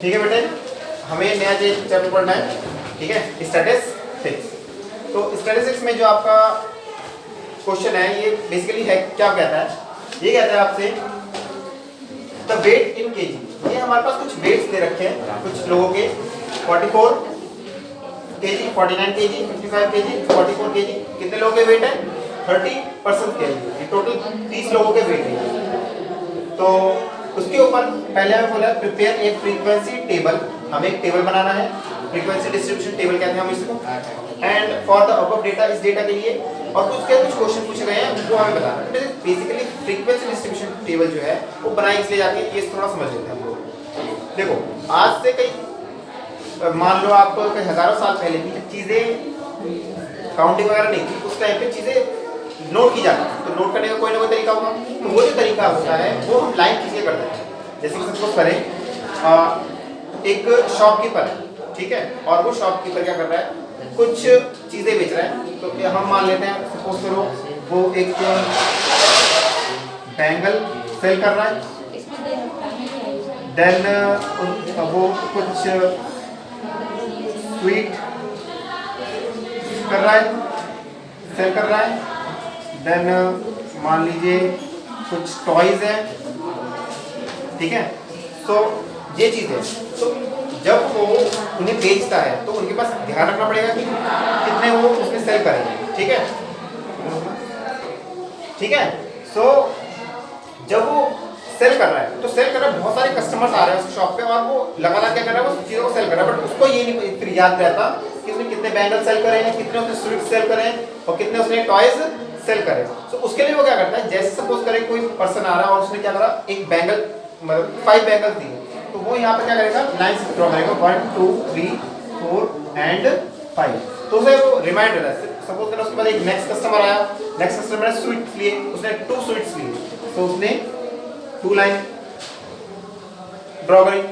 ठीक है बेटे, हमें नया जो चैप्टर पढ़ना है, ठीक है, स्टैटिस्टिक्स। तो स्टैटिस्टिक्स में जो आपका क्वेश्चन है ये बेसिकली है, क्या कहता है, ये कहता है आपसे द वेट इन केजी। ये हमारे पास कुछ वेट्स दे रखे हैं कुछ लोगों के, 44 केजी, 49 केजी, 55 केजी, 44 केजी। कितने लोगों के वेट है? 30% के लिए टोटल 30 लोगों के वेट है। तो उसके ऊपर पहले हमें बोला प्रिपेयर एक फ्रीक्वेंसी टेबल, हमें एक टेबल बनाना है, फ्रीक्वेंसी डिस्ट्रीब्यूशन टेबल कहते हैं हम इसको। And for the above data, इस डेटा के लिए और कुछ क्वेश्चन पूछे गए हैं वो हमें बताना है। बेसिकली फ्रीक्वेंसी डिस्ट्रीब्यूशन टेबल जो है वो बनाई इसलिए जाती है, ये थोड़ा समझ लेते हैं हम लोग। देखो आज से कई, मान लो आपको कई हजारों साल पहले की चीजें काउंटिंग वगैरह नहीं थी, उस टाइम पे चीजें नोट की जाती है। तो नोट करने का कोई ना कोई तरीका होगा, तो वो जो तरीका होता है वो हम लाइन खींच के करते हैं। जैसे कि सपोज करें एक शॉपकीपर है, ठीक है, और वो शॉपकीपर क्या कर रहा है, कुछ चीजें बेच रहा है। तो हम मान लेते हैं, सपोज करो वो एक बैंगल सेल कर रहा है, देन वो कुछ स्वीट कर रहा है, सेल कर रहा है, देन मान लीजिए कुछ टॉयज है, ठीक है। तो ये चीज़ है, तो जब वो उन्हें बेचता है तो उनके पास ध्यान रखना पड़ेगा कि कितने वो उसमें सेल करेंगे, ठीक है, ठीक है। सो जब वो सेल कर रहा है तो सेल कर रहा है, बहुत सारे कस्टमर्स आ रहे हैं उस शॉप पे और वो लगातार क्या कर रहा है, वो चीज़ों को सेल कर रहा है, बट उसको ये नहीं फिर याद रहता कि उसने कितने बैंगल सेल करे हैं, कितने उसने स्वीट सेल करे हैं और कितने उसने टॉयज सेल करे। तो उसके लिए वो क्या करता है, जैसे सपोज करें कोई पर्सन आ रहा है और उसने क्या करा, एक बैंगल मतलब 5 बैंगल दिए, तो वो यहाँ पे क्या करेगा, लाइन से ड्रॉ करेगा 1 2 3 4 एंड 5। तो उसे वो रिमाइंड रहता है। सपोज करें उसके बाद एक नेक्स्ट कस्टमर आया, नेक्स्ट कस्टमर ने स्वीट्स लिए, उसने 2 स्वीट्स लिए, तो उसने 2 लाइन ड्रॉ करी।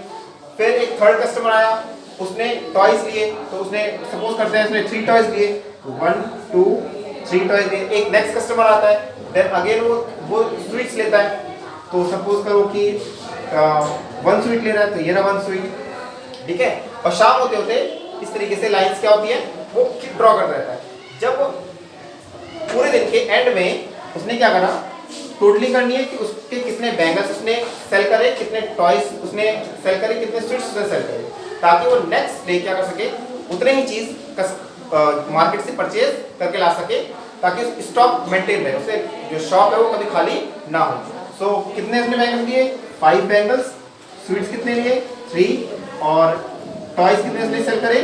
फिर एक थर्ड कस्टमर आया, उसने टॉयज लिए, तो उसने सपोज करते हैं उसने 3 टॉयज लिए, 1 2 3 टॉयज लिए। एक नेक्स्ट कस्टमर आता है, देन अगेन वो स्वीट्स लेता है, तो सपोज करो कि 1 स्वीट ले रहा है, तो ये रहा 1 स्वीट, ठीक है। और शाम होते होते इस तरीके से लाइंस क्या होती है, वो ड्रॉ करता रहता है। जब पूरे दिन के एंड में उसने क्या करा, टोटली करनी है कि उसके कितने बैंगल्स उसने सेल करे, कितने टॉयज उसने सेल करे, कितने स्वीट्स उसने सेल करे, ताकि वो नेक्स्ट डे क्या कर सके, उतने ही चीज मार्केट से परचेज करके ला सके, ताकि स्टॉक मेंटेन रहे, उसे जो शॉप है वो कभी खाली ना हो। सो कितने उसने बैंगल्स लिए, 5 बैंगल्स, स्वीट्स कितने लिए 3, और टॉयज कितने उसने सेल करे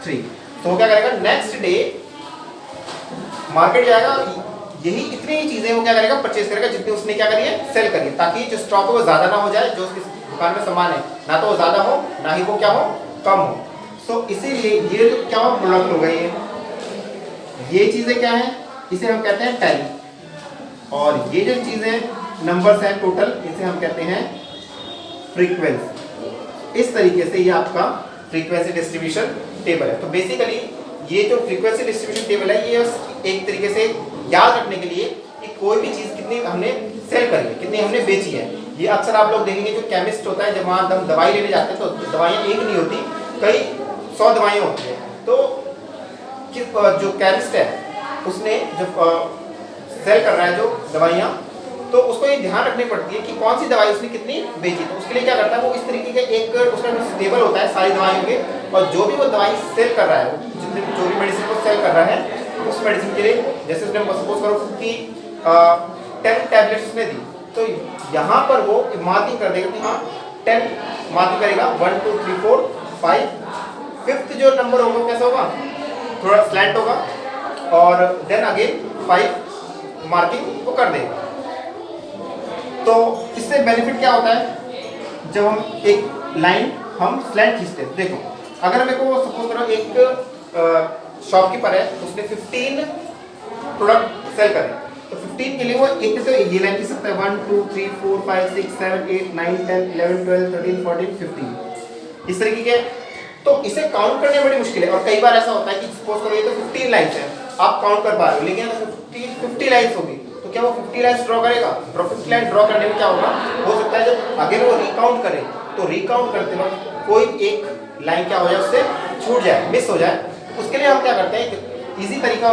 3। तो वो क्या करेगा, नेक्स्ट डे मार्केट जाएगा, यही इतनी ही चीजें वो क्या करेगा, परचेज करेगा जितनी उसने क्या करी है, सेल करी, ताकि जो स्टॉक है वो ज्यादा ना हो जाए, जो उसकी दुकान में सामान है ना तो वो ज्यादा हो ना ही वो क्या हो, कम हो। सो इसीलिए ये जो क्या हो, प्रोडक्ट हो गई है, ये चीजें क्या है, इसे हम कहते हैं टैली, और ये जो चीजें नंबर्स हैं टोटल, इसे हम कहते हैं फ्रीक्वेंसी। इस तरीके से ये आपका फ्रीक्वेंसी डिस्ट्रीब्यूशन टेबल है। तो बेसिकली ये जो फ्रीक्वेंसी डिस्ट्रीब्यूशन टेबल है, ये एक तरीके से याद रखने के लिए कि कोई भी चीज़ कितनी हमने सेल करी है, कितनी हमने बेची है। ये अक्सर आप लोग देखेंगे जो केमिस्ट होता है, जब वहाँ हम दवाई लेने जाते हैं तो दवाइयाँ एक नहीं होती, कई 100 दवाइयाँ होती हैं। तो जो केमिस्ट है उसने जब सेल कर रहा है जो दवाइयाँ, तो उसको ये ध्यान रखनी पड़ती है कि कौन सी दवाई उसने कितनी बेची। तो उसके लिए क्या करता है, वो इस तरीके का एक उसमें टेबल होता है सारी दवाइयों के, और जो भी वो दवाई सेल कर रहा है, जो भी मेडिसिन को सेल कर रहा है, उस मेडिसिन के लिए जैसे उसने सपोज करो कि 10 टैबलेट्स उसने दी, तो यहाँ पर वो मार्किंग कर देगा कि हाँ 10 मार्किंग करेगा, 1 2 3 4 5, 5th जो नंबर होगा कैसा होगा, थोड़ा स्लैंट होगा, और देन अगेन 5 मार्किंग वो कर देगा। तो इससे बेनिफिट क्या होता है, जब हम एक लाइन हम स्लैंट खींचते हैं, देखो अगर मेरे को सपोज करो एक शॉपकीपर है, उसने 15 प्रोडक्ट सेल करे, तो 15 के लिए वो एक तो ये लाइन खींच सकता है, 1 2 3 4 5 6 7 8 9 10 11 12 13 14 15 इस तरीके के। तो इसे काउंट करने में बड़ी मुश्किल है, और कई बार ऐसा होता है कि सपोज करो ये तो 15 लाइन्स है, आप काउंट कर पा रहे हो, लेकिन 50 लाइन्स होगी, तो क्या वो 50 लाइन्स ड्रॉ करेगा? 50 लाइन ड्रॉ करने में क्या होगा, हो सकता है जब अगर वो रिकाउंट करे तो रिकाउंट करते वक्त कोई कोई एक लाइन क्या हो जाए उससे छूट जाए, मिस हो जाए, उसके लिए हम क्या करते हैं, इजी तरीका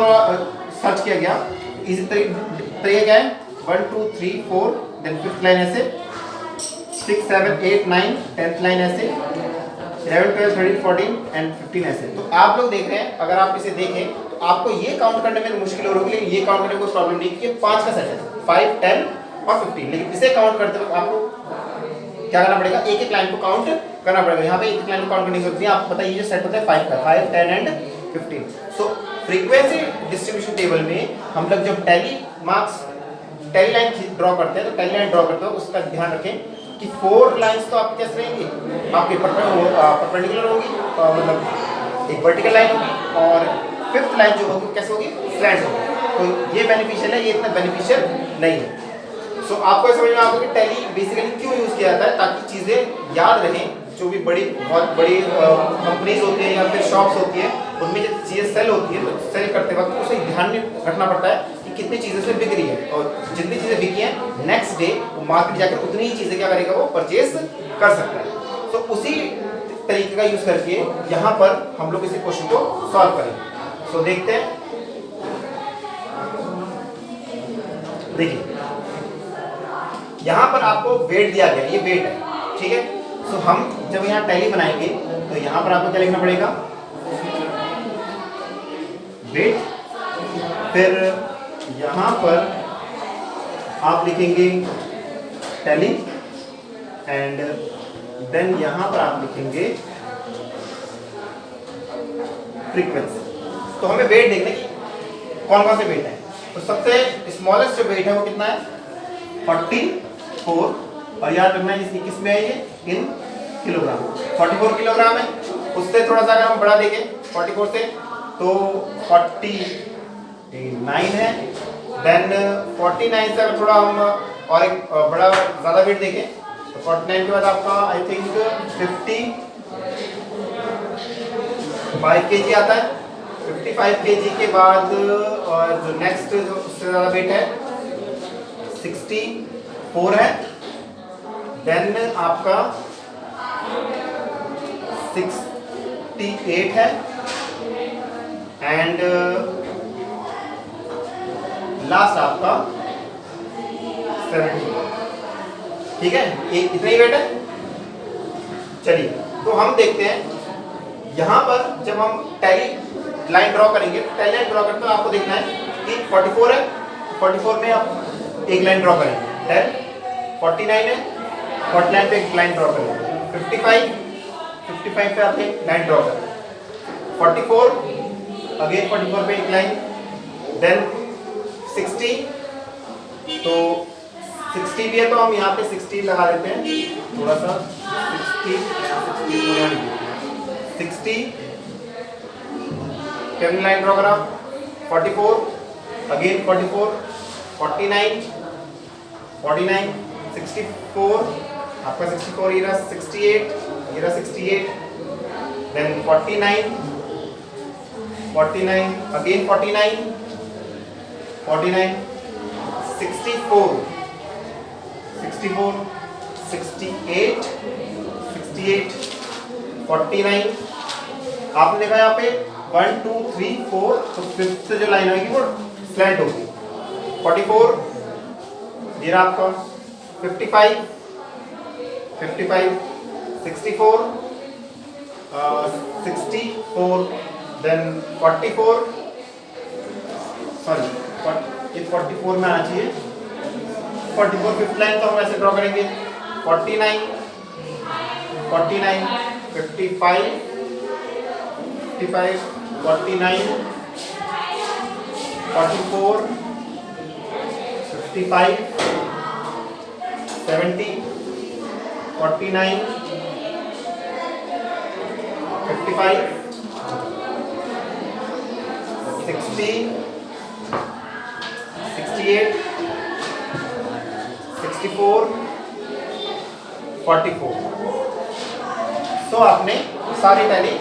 सर्च किया गया। इजी तरीका क्या है, 1 2 3 4 देन 5th लाइन ऐसे, 6 7 8 9 10th लाइन ऐसे, 11 12 13 14 एंड 15 ऐसे। तो आप लोग देख रहे हैं, अगर आप इसे देखें तो आपको ये काउंट करने में मुश्किल हो रही है, ये काउंट करने में कोई प्रॉब्लम नहीं, कि 5 का सेट है, 5 10 और 15, लेकिन इसे काउंट करते वक्त आपको क्या करना पड़ेगा, एक एक लाइन को काउंट करना पड़ेगा। यहाँ पे एक एक लाइन को काउंट करने की जरूरत नहीं है, आपको पता है ये जो सेट होता है 5 का, 5 10 and 15। So frequency distribution table में हम लोग जब टैली लाइन ड्रॉ करते हैं, तो टैली लाइन ड्रॉ करते हैं उसका ध्यान रखें कि 4 लाइंस तो आपकी कैसे रहेंगी, आपकी परपेंडिकुलर होगी, मतलब एक वर्टिकल लाइन होगी, और 5th लाइन जो होगी कैसे होगी, स्लैंट होगी। तो ये बेनिफिशियल है, ये इतना बेनिफिशियल नहीं है। सो आपको समझ में आएगा कि टैली बेसिकली क्यों यूज किया जाता है, ताकि चीजें याद रहें। जो भी बहुत बड़ी कंपनीज होती है या फिर शॉप्स होती है, उनमें जो चीजें सेल होती है, तो सेल करते वक्त उसे ध्यान में रखना पड़ता है कि कितनी चीजें से बिक रही है, और जितनी चीजें बिकी हैं नेक्स्ट डे वो मार्केट जाकर उतनी ही चीजें क्या करेगा, वो परचेज कर सकता है। तो उसी तरीके का यूज करके यहाँ पर हम लोग इसी क्वेश्चन को सॉल्व करेंगे। सो देखते हैं, देखिए यहाँ पर आपको वेट दिया गया, ये वेट है, ठीक है। सो हम जब यहाँ टैली बनाएंगे तो यहाँ पर आपको क्या लिखना पड़ेगा, वेट, फिर यहाँ पर आप लिखेंगे टैली, एंड देन यहाँ पर आप लिखेंगे फ्रीक्वेंसी। तो हमें वेट देखने की कौन कौन से वेट है। तो सबसे स्मॉलेस्ट जो वेट है वो कितना है, 44, और याद रखना है किस में है, ये इन किलोग्राम, 44 किलोग्राम है। उससे थोड़ा सा अगर हम बढ़ा देंगे 44 से तो 49 है, देन 49 से अगर थोड़ा हम और एक बड़ा ज़्यादा वेट देखें तो 49 के बाद आपका आई थिंक 55 kg आता है। 55 kg के बाद और जो नेक्स्ट जो उससे ज़्यादा वेट है 64 है, देन आपका 68 है, एंड लास्ट आपका 70। ठीक है, ये इतना ही वेट है। चलिए तो हम देखते हैं यहाँ पर जब हम टैली लाइन ड्रॉ करेंगे, टैली लाइन ड्रॉ करते हैं आपको देखना है कि 44 है, 44 में आप एक लाइन ड्रॉ करेंगे, 10 49 है, 49 पे एक लाइन ड्रॉ करेंगे, 55 पे आप एक लाइन ड्रॉ करेंगे, 44 अगेन 44 पे एक लाइन, देन 60, तो 60 भी है तो हम यहाँ पे 60 लगा देते हैं थोड़ा सा, 60 10 लाइन ड्रॉ करा, 44 अगेन 44 49 64 आपका 64, ये रहा 68, ये रहा 68, देन 49 अगेन 49 64 68 49। आपने देखा यहाँ पे 1 2 3 4, तो फिफ्थ जो लाइन होगी वो स्लैंट होगी। 44 ये रहा आपका 55 64 64, देन 44, सॉरी ये 44 में आना चाहिए, 44 फिफ्थ लाइन तो हम ऐसे ड्रॉ करेंगे, 49 55 49 44 55 70 49 55 60 68 64 44। तो आपने सारी टैली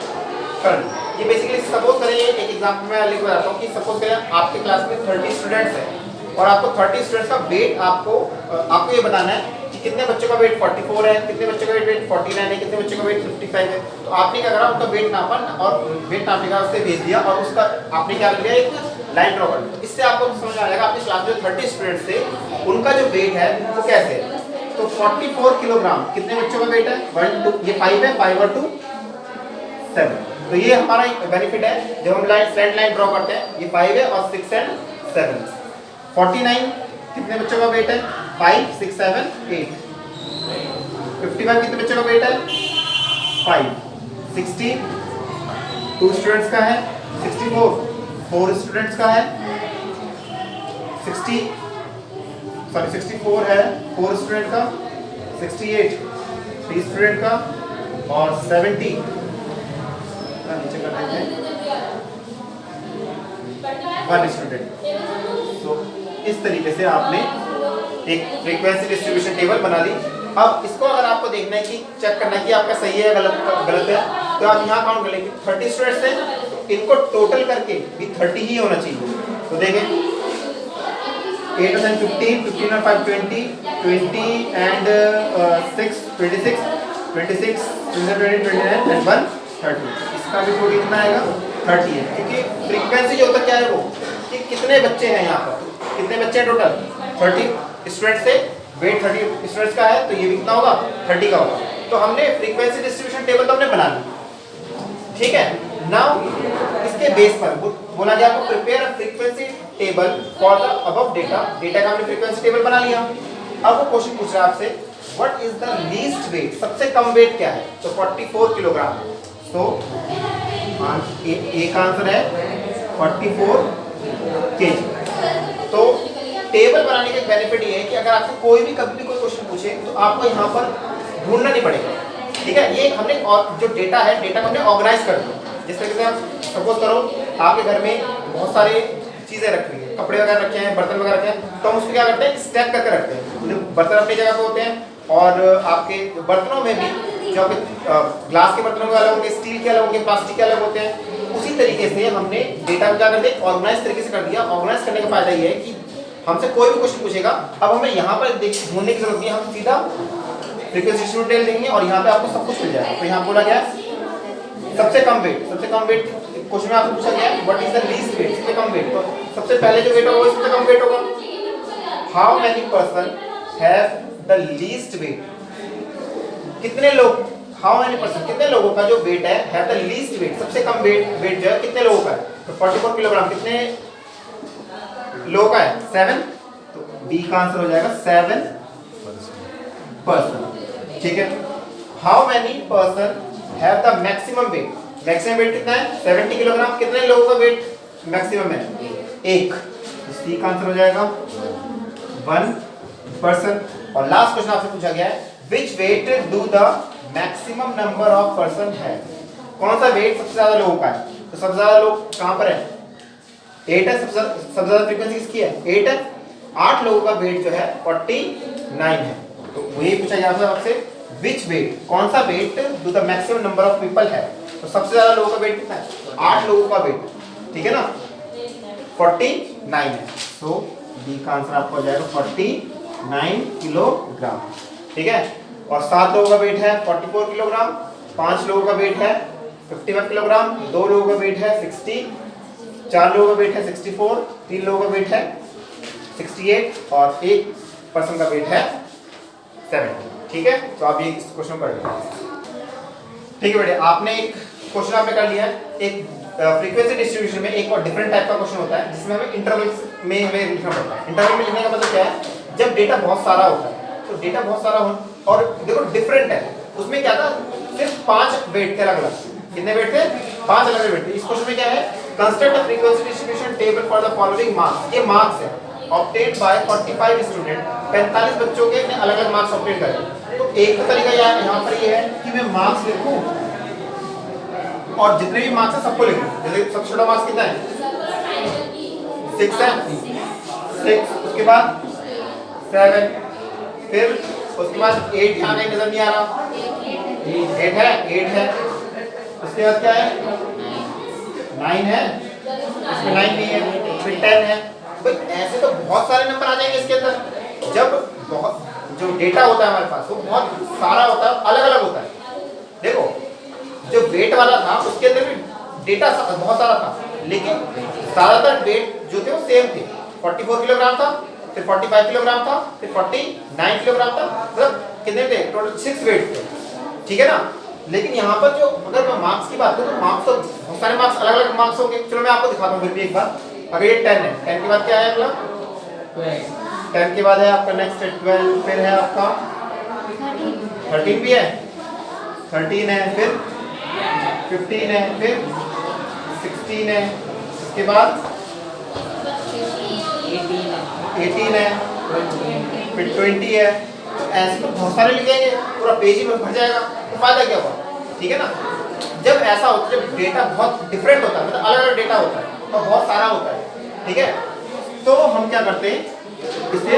कर ली। ये बेसिकली सपोज करें, एक एग्जांपल मैं लिख बताता हूँ कि सपोज करें आपके क्लास में 30 स्टूडेंट्स हैं और आपको 30 स्टूडेंट्स का वेट आपको ये बताना है कि कितने बच्चों का वेट 44 है, कितने बच्चों का वेट 49 है, कितने बच्चों का वेट 55 है। तो आपने क्या करा, उनका वेट नापा और वेट नापने का उससे भेज दिया और उसका आपने क्या कर लिया, एक लाइन ड्रॉ कर दी। इससे आपको समझ आ जाएगा आपकी क्लास में 30 स्टूडेंट्स थे उनका जो वेट है वो कैसे है। तो 44 किलोग्राम कितने बच्चों का वेट है, 1 2 ये 5 है, 5 और 2 7। तो ये हमारा एक बेनिफिट है जब हम लाइन स्ट्रेट लाइन ड्रॉ करते हैं, ये 5 है और 6 एंड 7। 49 कितने बच्चों का वेट है, 5 6 7 8। 51 कितने बच्चों का वेट है, 5। 60 2 स्टूडेंट्स का है। 64 4 स्टूडेंट्स का है। 64 है 4 स्टूडेंट का। 68 3 स्टूडेंट का और 70 नीचे कर देते हैं 1 स्टूडेंट। तो इस तरीके से आपने एक फ्रीक्वेंसी डिस्ट्रीब्यूशन टेबल बना ली। अब इसको अगर आपको देखना है कि चेक करना है कि आपका सही है गलत है, तो आप यहाँ काउंट कर लेंगे 30 स्टूडेंट्स हैं, इनको टोटल करके भी 30 ही होना चाहिए। तो देखें 8 और 15, 15 और 5 20, 20 एंड 6 26, 26 20 29 एंड 1 30। इसका भी टोटल कितना आएगा 30 है, क्योंकि फ्रीक्वेंसी जो होता क्या है वो कि कितने बच्चे हैं, यहाँ पर कितने बच्चे हैं टोटल 30 स्टूडेंट्स से वेट 30 स्टूडेंट्स का है, तो ये भी कितना होगा 30 का होगा। तो हमने फ्रीक्वेंसी डिस्ट्रीब्यूशन टेबल तो हमने बना ली, ठीक है। नाउ इसके बेस पर बोला गया आपको prepare a frequency table for the above data. Data का हमने फ्रीक्वेंसी टेबल बना लिया। अब वो क्वेश्चन पूछ रहा है आपसे what is the least weight, सबसे कम वेट क्या है, तो 44 किलोग्राम। तो एक आंसर है 44 केजी। तो टेबल बनाने का बेनिफिट ये है कि अगर आपसे कोई भी कभी भी कोई क्वेश्चन पूछे तो आपको यहाँ पर ढूंढना नहीं पड़ेगा, ठीक है। ये हमने और जो डेटा है, डेटा को हमने ऑर्गेनाइज कर दिया। जिस तरीके से आप सपोज करो आपके घर में बहुत सारे चीज़ें रखी हैं, कपड़े वगैरह रखे हैं, बर्तन वगैरह रखे हैं, तो हम उसको क्या करते हैं स्टैक करके रखते हैं। बर्तन अपनी जगह पे होते हैं और आपके बर्तनों में भी जो आपके ग्लास के बर्तनों के अलग होंगे, स्टील के अलग होंगे, प्लास्टिक के अलग होते हैं। उसी तरीके से हमने डेटा को क्या कर दिया ऑर्गेनाइज तरीके से कर दिया। ऑर्गेनाइज करने का फायदा ये है कि हमसे कोई भी क्वेश्चन पूछेगा, अब हमें यहाँ पर ढूंढने की जरूरत नहीं है, हम सीधा फ्रीक्वेंसी डिस्ट्रीब्यूशन टेबल देंगे और यहाँ पे आपको सब कुछ मिल जाएगा। तो यहाँ बोला गया सबसे कम वेट क्वेश्चन में आपसे पूछा गया what is the least weight, सबसे कम वेट। तो सबसे पहले जो वेट होगा वो सबसे कम वेट होगा। How many person have the least weight, कितने लोग, हाउ मेनी पर्सन कितने लोगों का जो वेट है हैव द लीस्ट वेट, सबसे कम वेट जो है कितने लोगों का है। तो 44 किलोग्राम कितने लोगों का है 7। तो बी का आंसर हो जाएगा 7 पर्सन, ठीक है। How many person have the maximum weight, maximum weight कितना है 70 किलोग्राम, कितने लोगों का वेट मैक्सिमम है 1। सी का आंसर हो जाएगा 1 पर्सन। और लास्ट क्वेश्चन आपसे पूछा गया है which weight do the maximum number of person है, कौन सा वेट सबसे ज्यादा लोगों का है। तो सबसे ज्यादा लोग कहां पर है 8 है, सबसे ज्यादा फ्रीक्वेंसी किसकी है 8 है। 8 लोगों का वेट जो है 49 है। तो वही पूछा गया था आपसे विच वेट, कौन सा weight do the maximum number of people है। तो सबसे ज्यादा लोगों का वेट कितना है 8 लोगों का वेट, ठीक है ना 49 है। तो बी का आंसर आपको हो जाएगा 49 किलोग्राम, ठीक है। और 7 लोगों का वेट है 44 किलोग्राम, 5 लोगों का वेट है 51 किलोग्राम, 2 लोगों का वेट है 60, 4 लोगों का वेट है 64, 3 लोगों का वेट है 68 और 1 पर्सन का वेट है 70, ठीक है। तो आप ये इस क्वेश्चन कर लीजिए, ठीक है बेटे। आपने एक क्वेश्चन आपने कर लिया है। एक फ्रीक्वेंसी डिस्ट्रीब्यूशन में एक और डिफरेंट टाइप का क्वेश्चन होता है जिसमें हमें इंटरवल में हमें लिखना पड़ता है। इंटरवल में लिखने का मतलब क्या है, जब डेटा बहुत सारा होता है, तो डेटा बहुत सारा हो और देखो डिफरेंट है, उसमें क्या था सिर्फ 5 वेट थे अलग अलग। कितने वेट थे 5 अलग अलग वेट थे। इस क्वेश्चन में क्या है construct a frequency distribution table for the following marks, ये मार्क्स है ऑब्टेन्ड बाय 45 स्टूडेंट, 45 बच्चों के ने अलग अलग मार्क्स ऑब्टेन करे। तो एक तरीका यहाँ पर ये है कि मैं मार्क्स लिखूं और जितने भी मार्क्स है सबको लिखूं। जैसे सबसे छोटा मार्क्स कितना है 6 है, 6 उसके बाद 7, फिर उसके बाद 8 यहाँ कहीं नजर नहीं आ रहा, 8 है, उसके बाद क्या है 9 है, इसमें 9 नहीं है, फिर 10 है। भाई ऐसे तो बहुत सारे नंबर आ जाएंगे इसके अंदर। जब बहुत जो डेटा होता है हमारे पास वो बहुत सारा होता है, अलग अलग होता है। देखो जो वेट वाला था उसके अंदर भी डेटा बहुत सारा था, लेकिन ज़्यादातर वेट जो थे वो सेम थे। 44 किलोग्राम था, फिर 45 किलोग्राम था, फिर 49 किलोग्राम था, मतलब कितने थे टोटल 6 वेट थे, ठीक है ना। लेकिन यहाँ पर जो अगर मैं मार्क्स की बात करूँ तो मार्क्स तो बहुत सारे मार्क्स अलग अलग मार्क्स होंगे। चलो मैं आपको दिखाता हूँ फिर भी एक बार। अगर ये 10 है, 10 के बाद क्या है अगला 10 के बाद है आपका नेक्स्ट 12, फिर है आपका 13 भी है, 13 है, फिर 15 है, फिर 16 है, इसके बाद 18 है, फिर 20 है। तो ऐसे तो बहुत सारे लिखेंगे, पूरा पेज ही में भर जाएगा, तो फायदा क्या हुआ, ठीक है ना। जब ऐसा होता है, जब डेटा बहुत डिफरेंट होता है, मतलब अलग अलग डेटा होता है और बहुत सारा होता है, ठीक है, तो हम क्या करते हैं, इसे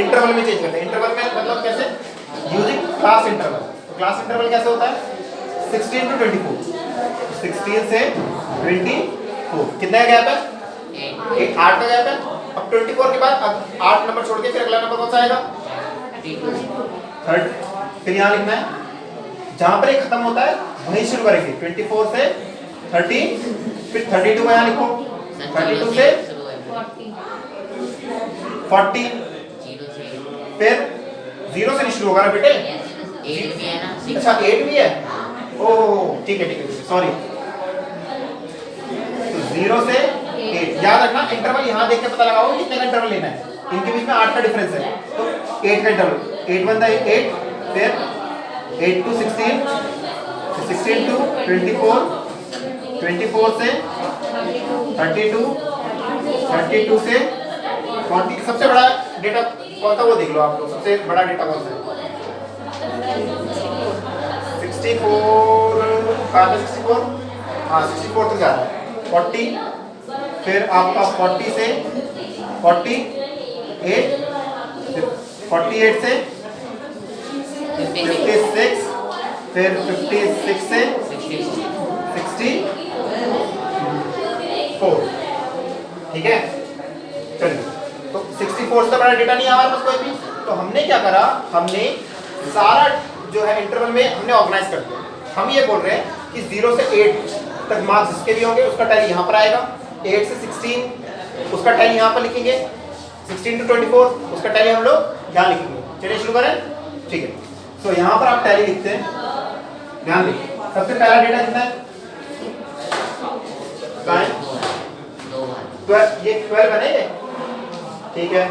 इंटरवल में चेंज करते हैं। इंटरवल में मतलब कैसे, यूजिंग क्लास इंटरवल। तो क्लास इंटरवल कैसे होता है, 16 to 24, 16 से 24 कितना गैप है, 8 का गैप है। अब 24 के बाद अब 8 नंबर छोड़ के फिर अगला नंबर कौन सा आएगा, थर्ड। फिर यहाँ लिखना है जहां पर ये खत्म होता है वहीं शुरू करेंगे, 24 से 30, फिर 32 का यहाँ लिखो, 32 से 40, फिर 0 से नहीं शुरू होगा ना बेटे, 8 भी है ना, अच्छा 8 भी है, ओह ठीक है सॉरी। तो 0 से 8 याद रखना, इंटरवल यहाँ देख के पता लगाओ कितने का इंटरवल लेना है, इनके बीच में 8 का डिफरेंस है, तो 8 का इंटरवल, 8 बनता है 8, फिर 8 to 16, 16 to 24, 24 से 32, 32 से 40। सबसे बड़ा डेटा कौन सा वो देख लो आप लोग, सबसे बड़ा डेटा कौन सा है, 64 कहाँ पे, 64 हाँ 64 तक जा रहा है, 40, फिर आपका 40 से 48, फिर 48 से 56, फिर 56 से 64, ठीक है। चलिए तो 64 से बड़ा डेटा नहीं है हमारे पास कोई भी, तो हमने क्या करा, हमने सारा जो है इंटरवल में हमने ऑर्गेनाइज कर दिया। हम ये बोल रहे हैं कि 0 से 8 तक मार्क्स जिसके भी होंगे उसका टैली यहाँ पर आएगा, 8 से 16 उसका टैली यहाँ पर लिखेंगे, 16 to 24 उसका टैली हम लोग यहाँ लिखेंगे। चलिए शुरू करें, ठीक है। तो यहाँ पर आप टैली लिखते हैं, ध्यान दें सबसे पहला डेटा कितना है, ये 12 बनेंगे, ठीक है।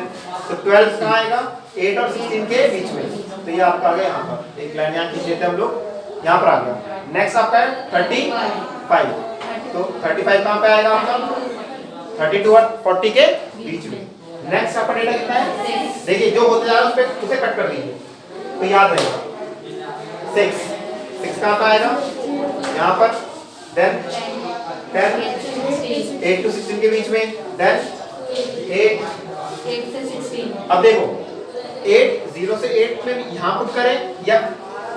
तो 12 कहाँ आएगा, 8 और 16 के बीच में, तो ये आपका आ गया यहाँ पर, एक लाइन यहाँ खींच लेते हैं हम लोग, यहाँ पर आ गया। नेक्स्ट आपका है 35, तो 35 कहाँ पे आएगा आपका, 32 और 40 के बीच में। नेक्स्ट आपका डेटा कितना है, देखिए जो होते जा रहा है उस पे उसे कट कर दीजिए तो याद रहेगा। 6 कहाँ पे आएगा, यहाँ पर, देन 10, 8 to 16 के बीच में, देन 8 से 16। अब देखो 8 0 से 8 में यहाँ पुट करें या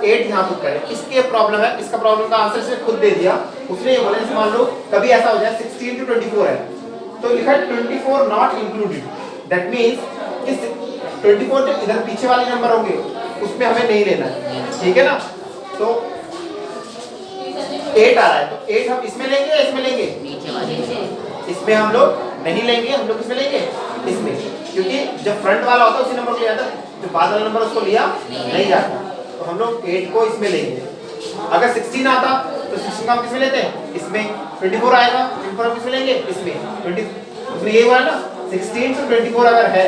8 यहाँ पुट करें, इसके प्रॉब्लम है, इसका प्रॉब्लम का आंसर सिर्फ खुद दे दिया उसने। ये बोले मान लो कभी ऐसा हो जाए 16 to 24 है तो लिखा 24 नॉट इंक्लूडेड, दैट मींस इस 24 जो इधर पीछे वाले नंबर होंगे उसमें हमें नहीं लेना है, ठीक है ना। तो 8 आ रहा है तो 8 हम इसमें लेंगे या इसमें लेंगे, नीचे वाले इसमें हम लोग नहीं लेंगे, हम लोग इसमें लेंगे इसमें, क्योंकि जब फ्रंट वाला होता है उसी नंबर को लिया था, जो बाद वाला नंबर उसको लिया नहीं जाता, तो हम लोग 8 को इसमें लेंगे। अगर 16 आता तो 16 को हम किसमें लेते हैं, इसमें। 24 आएगा 24 हम किसमें लेंगे, इसमें। 20 उसमें ये हुआ ना 16 to 24 अगर है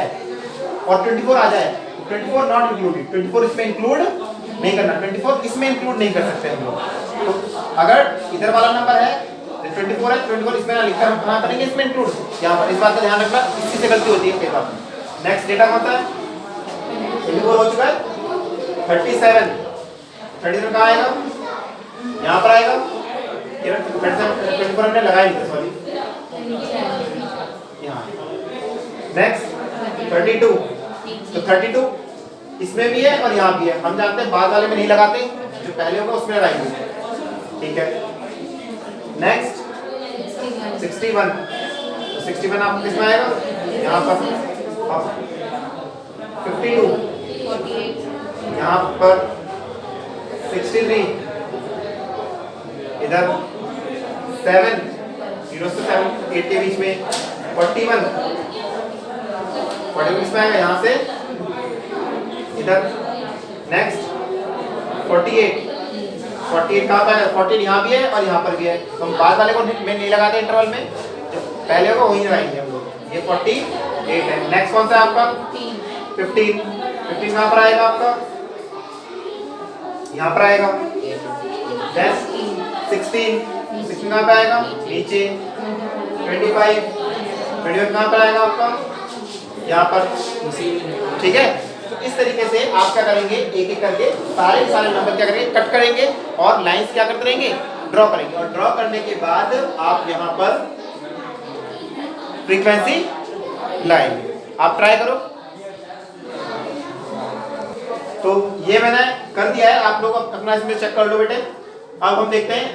और 24 आ जाए तो 24 नॉट इंक्लूडेड, 24 इसमें इंक्लूड नहीं करना, 24 इसमें इंक्लूड नहीं कर सकते हम लोग। तो अगर इधर वाला नंबर है 24 है, 24 इसमें ना लिखकर हम कहाँ करेंगे, इसमें इंक्लूड, यहाँ पर। इस बात का ध्यान रखना, इसी से गलती होती है कई बार। नेक्स्ट डेटा कौन सा है, 24 हो चुका है, 37 कहाँ आएगा, यहाँ पर आएगा, 24 हमने लगाया नहीं था, सॉरी यहाँ। नेक्स्ट 32, तो 32 इसमें भी है और यहाँ भी है, हम जानते हैं बाद वाले में नहीं लगाते, जो पहले होगा उसमें लगाएंगे, ठीक है। नेक्स्ट 61, तो 61 आपको किसमें आएगा, यहाँ पर। 52 यहाँ पर 63, इधर 7, 0 से 7 8 के बीच में 41 इसमें आएगा, यहाँ से इधर नेक्स्ट 48 कहाँ पर है? 48 यहाँ भी है और यहाँ पर भी है, तो हम बाद वाले को में नहीं लगाते इंटरवल में, जो पहले को वहीं लगाएंगे हम लोग। ये 48 है। नेक्स्ट कौन सा है आपका? 15 कहाँ पर आएगा आपका? यहाँ पर आएगा। देन 16 कहाँ पर आएगा? नीचे। 25 कहाँ पर आएगा आपका? यहाँ पर। ठीक है, तो इस तरीके से आप क्या करेंगे, एक एक करके सारे नंबर क्या करेंगे, कट करेंगे और लाइंस क्या करते रहेंगे, ड्रॉ करेंगे। और ड्रॉ करने के बाद आप यहाँ पर फ्रीक्वेंसी लाएंगे। आप ट्राई करो। तो ये मैंने कर दिया है, आप लोग अपना इसमें चेक कर लो बेटे। अब हम देखते हैं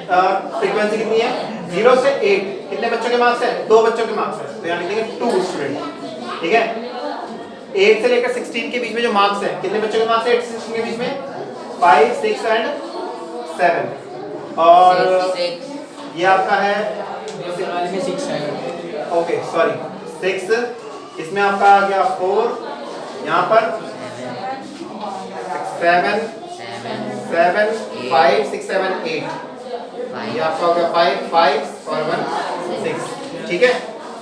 फ्रीक्वेंसी कितनी है। 0 से 8 कितने बच्चों के मार्क्स है? 2 बच्चों के मार्क्स है, तो यहाँ लिखेंगे 2 स्टूडेंट। ठीक है, 8 से लेकर 16 के बीच में जो मार्क्स है, कितने बच्चों के मार्क्स है 8 से 16 के बीच में? 5, 6 एंड 7। और ये आपका है ओके सॉरी 6, इसमें आपका आ गया 4, यहाँ पर 7, 5, 6, 7, 8, ये आपका हो गया 5 और 1 6। ठीक है,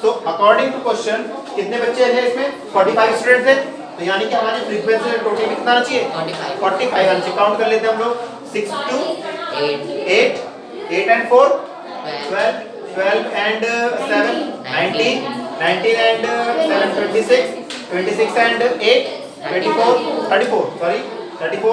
तो अकॉर्डिंग टू क्वेश्चन कितने बच्चे हैं इसमें? 45 स्टूडेंट्स हैं, तो यानी कि हमारी फ्रीक्वेंसी टोटल कितना आना चाहिए? 45 आना चाहिए। काउंट कर लेते हैं हम लोग। 6 2 8 and 4 12 and 7 19 and 7 26 and 8 34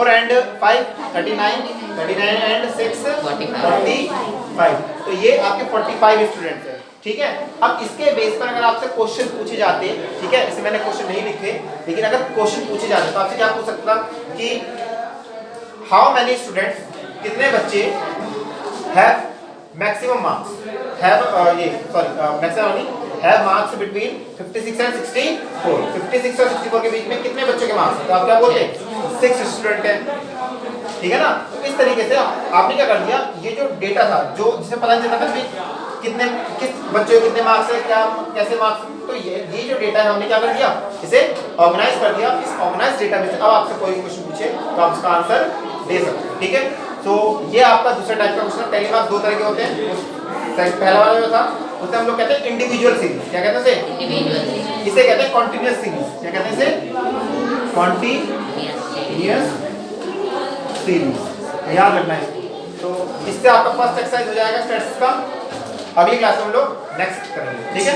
and 5 39 and 6 45। तो ये आपके 45 स्टूडेंट्स हैं। ठीक है, अब इसके बेस पर अगर आपसे क्वेश्चन पूछे जाते, ठीक है, इसे मैंने क्वेश्चन नहीं लिखे, लेकिन अगर क्वेश्चन पूछे जाते तो आपसे क्या पूछ सकता कि हाउ मेनी स्टूडेंट्स, कितने बच्चे have maximum marks, have marks between 56 and 64। 56 और 64 के बीच में कितने बच्चों के मार्क्स हैं? तो आप क्या बोलते हैं? 6 स्टूडेंट हैं। ठीक है ना, तो इस तरीके से आपने क्या कर दिया, ये जो डेटा था, जो जिसे पता नहीं चलता था कि किस बच्चे को कितने मार्क्स है, क्या कैसे मार्क्स, तो ये जो डेटा है हमने क्या कर दिया, इसे ऑर्गेनाइज कर दिया। इस ऑर्गेनाइज डेटा में से अब आपसे कोई क्वेश्चन पूछे तो आप उसका आंसर दे सकते हैं। ठीक है, तो ये आपका दूसरा टाइप का क्वेश्चन। पहली बात 2 तरह के होते हैं। पहला वाला जो था उसे हम लोग कहते हैं इंडिविजुअल सीरीज। क्या कहते हैं इसे? इसे कहते हैं कॉन्टिन्यूअस सीरीज। क्या कहते हैं इसे? Continuous series. याद रखना है। तो इससे आपका फर्स्ट एक्सरसाइज हो जाएगा स्टैटिस्टिक्स का। अगली क्लास में हम लोग नेक्स्ट करेंगे। ठीक है।